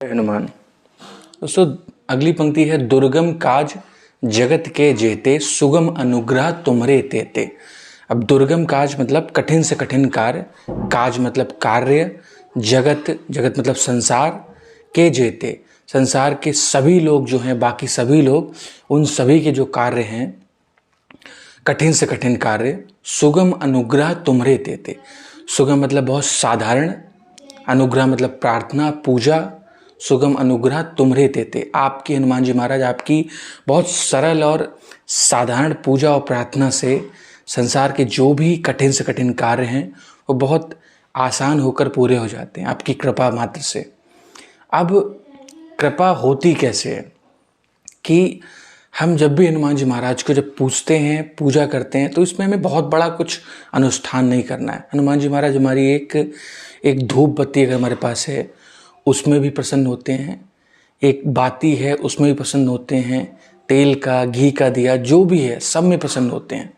हनुमान। दोस्तों, अगली पंक्ति है, दुर्गम काज जगत के जेते, सुगम अनुग्रह तुम्हरे तेते। अब दुर्गम काज मतलब कठिन से कठिन कार्य, काज मतलब कार्य, जगत जगत मतलब संसार, के जेते संसार के सभी लोग जो हैं, बाकी सभी लोग, उन सभी के जो कार्य हैं, कठिन से कठिन कार्य, सुगम अनुग्रह तुम्हरे तेते। सुगम मतलब बहुत साधारण, अनुग्रह मतलब प्रार्थना पूजा, सुगम अनुग्रह तुम्हरे तेते। आपकी हनुमान जी महाराज आपकी बहुत सरल और साधारण पूजा और प्रार्थना से संसार के जो भी कठिन से कठिन कार्य हैं वो बहुत आसान होकर पूरे हो जाते हैं आपकी कृपा मात्र से। अब कृपा होती कैसे है कि हम जब भी हनुमान जी महाराज को जब पूजते हैं, पूजा करते हैं, तो इसमें हमें बहुत बड़ा कुछ अनुष्ठान नहीं करना है। हनुमान जी महाराज हमारी एक धूप बत्ती अगर हमारे पास है उसमें भी प्रसन्न होते हैं, एक बाती है उसमें भी प्रसन्न होते हैं, तेल का घी का दिया जो भी है सब में प्रसन्न होते हैं।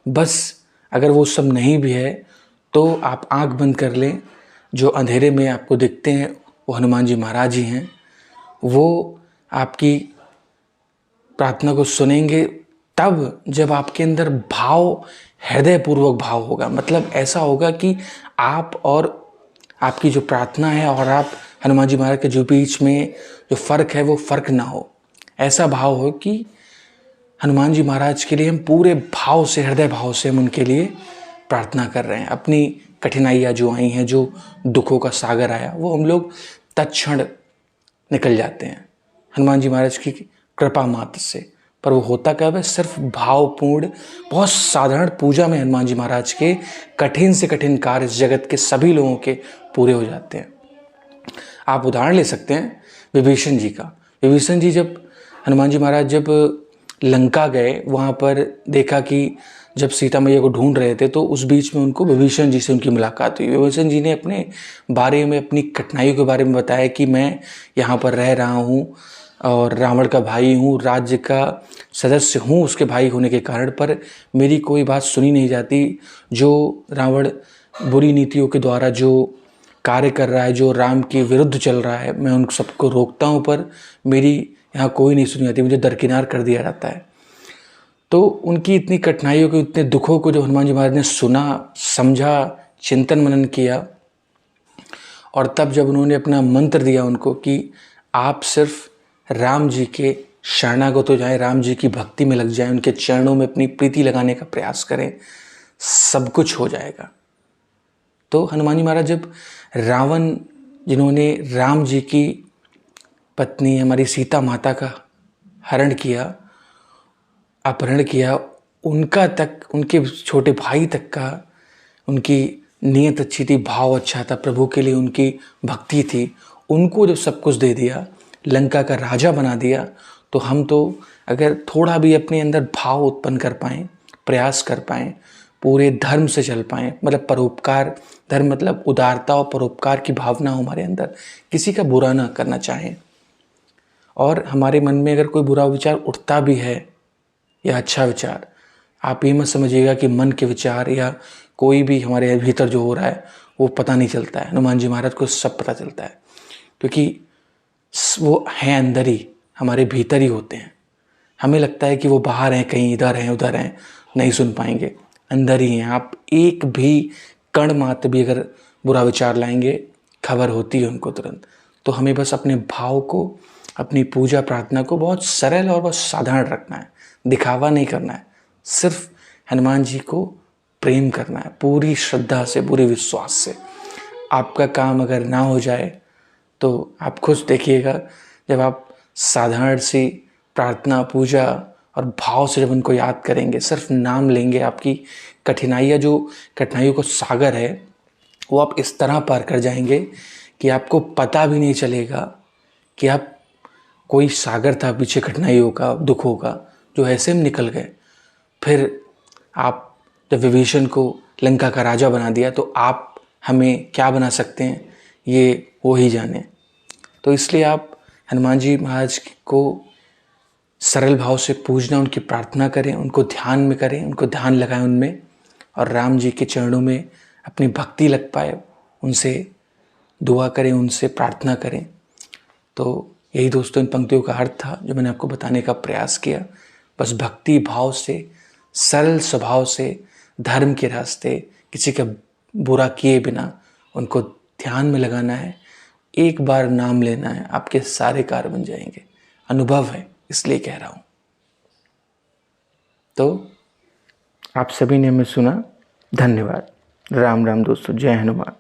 बस अगर वो सब नहीं भी है तो आप आंख बंद कर लें, जो अंधेरे में आपको दिखते हैं वो हनुमान जी महाराज ही हैं। वो आपकी प्रार्थना को सुनेंगे तब जब आपके अंदर भाव, हृदयपूर्वक भाव होगा। मतलब ऐसा होगा कि आप और आपकी जो प्रार्थना है और आप हनुमान जी महाराज के जो बीच में जो फ़र्क है वो फ़र्क ना हो। ऐसा भाव हो कि हनुमान जी महाराज के लिए हम पूरे भाव से, हृदय भाव से हम उनके लिए प्रार्थना कर रहे हैं। अपनी कठिनाइयाँ जो आई हैं, जो दुखों का सागर आया, वो हम लोग तत्क्षण निकल जाते हैं हनुमान जी महाराज की कृपा मात्र से। पर वो होता कब है? सिर्फ भावपूर्ण, बहुत साधारण पूजा में हनुमान जी महाराज के कठिन से कठिन कार्य इस जगत के सभी लोगों के पूरे हो जाते हैं। आप उदाहरण ले सकते हैं विभीषण जी का। विभीषण जी जब हनुमान जी महाराज जब लंका गए, वहाँ पर देखा कि जब सीता मैया को ढूंढ रहे थे तो उस बीच में उनको विभीषण जी से उनकी मुलाकात हुई। विभीषण जी ने अपने बारे में, अपनी कठिनाइयों के बारे में बताया कि मैं यहाँ पर रह रहा हूँ और रावण का भाई हूँ, राज्य का सदस्य हूँ उसके भाई होने के कारण, पर मेरी कोई बात सुनी नहीं जाती। जो रावण बुरी नीतियों के द्वारा जो कार्य कर रहा है, जो राम के विरुद्ध चल रहा है, मैं उन सबको रोकता हूँ पर मेरी यहाँ कोई नहीं सुनी जाती, मुझे दरकिनार कर दिया जाता है। तो उनकी इतनी कठिनाइयों को, इतने दुखों को जब हनुमान जी महाराज ने सुना, समझा, चिंतन मनन किया, और तब जब उन्होंने अपना मंत्र दिया उनको कि आप सिर्फ राम जी के शरणागत हो जाएं, राम जी की भक्ति में लग जाएं, उनके चरणों में अपनी प्रीति लगाने का प्रयास करें, सब कुछ हो जाएगा। तो हनुमान जी महाराज जब रावण, जिन्होंने राम जी की पत्नी हमारी सीता माता का हरण किया, अपहरण किया, उनका तक, उनके छोटे भाई तक का उनकी नीयत अच्छी थी, भाव अच्छा था, प्रभु के लिए उनकी भक्ति थी, उनको जब सब कुछ दे दिया, लंका का राजा बना दिया, तो हम तो अगर थोड़ा भी अपने अंदर भाव उत्पन्न कर पाएँ, प्रयास कर पाएँ, पूरे धर्म से चल पाएँ, मतलब परोपकार, धर्म मतलब उदारता और परोपकार की भावना हो हमारे अंदर, किसी का बुरा ना करना चाहें, और हमारे मन में अगर कोई बुरा विचार उठता भी है या अच्छा विचार, आप ये मत समझिएगा कि मन के विचार या कोई भी हमारे भीतर जो हो रहा है वो पता नहीं चलता है। हनुमान जी महाराज को सब पता चलता है, क्योंकि वो हैं अंदर ही, हमारे भीतर ही होते हैं। हमें लगता है कि वो बाहर हैं, कहीं इधर हैं उधर हैं, नहीं सुन पाएंगे, अंदर ही हैं। आप एक भी कण मात्र भी अगर बुरा विचार लाएंगे, खबर होती है उनको तुरंत। तो हमें बस अपने भाव को, अपनी पूजा प्रार्थना को बहुत सरल और बहुत साधारण रखना है, दिखावा नहीं करना है, सिर्फ हनुमान जी को प्रेम करना है पूरी श्रद्धा से, पूरे विश्वास से। आपका काम अगर ना हो जाए तो आप खुद देखिएगा, जब आप साधारण सी प्रार्थना, पूजा और भाव से जब उनको याद करेंगे, सिर्फ नाम लेंगे, आपकी कठिनाइयाँ, जो कठिनाइयों को सागर है, वो आप इस तरह पार कर जाएंगे कि आपको पता भी नहीं चलेगा कि आप, कोई सागर था पीछे कठिनाइयों का, दुखों का, जो ऐसे में निकल गए। फिर आप जब विभीषण को लंका का राजा बना दिया, तो आप हमें क्या बना सकते हैं ये वो ही जाने। तो इसलिए आप हनुमान जी महाराज को सरल भाव से पूजना, उनकी प्रार्थना करें, उनको ध्यान में करें, उनको ध्यान लगाएं उनमें, और राम जी के चरणों में अपनी भक्ति लग पाए, उनसे दुआ करें, उनसे प्रार्थना करें। तो यही दोस्तों इन पंक्तियों का अर्थ था जो मैंने आपको बताने का प्रयास किया। बस भक्ति भाव से, सरल स्वभाव से, धर्म के रास्ते, किसी का बुरा किए बिना उनको ध्यान में लगाना है। एक बार नाम लेना है, आपके सारे कार्य बन जाएंगे। अनुभव है इसलिए कह रहा हूं। तो आप सभी ने हमें सुना, धन्यवाद। राम राम दोस्तों, जय हनुमान।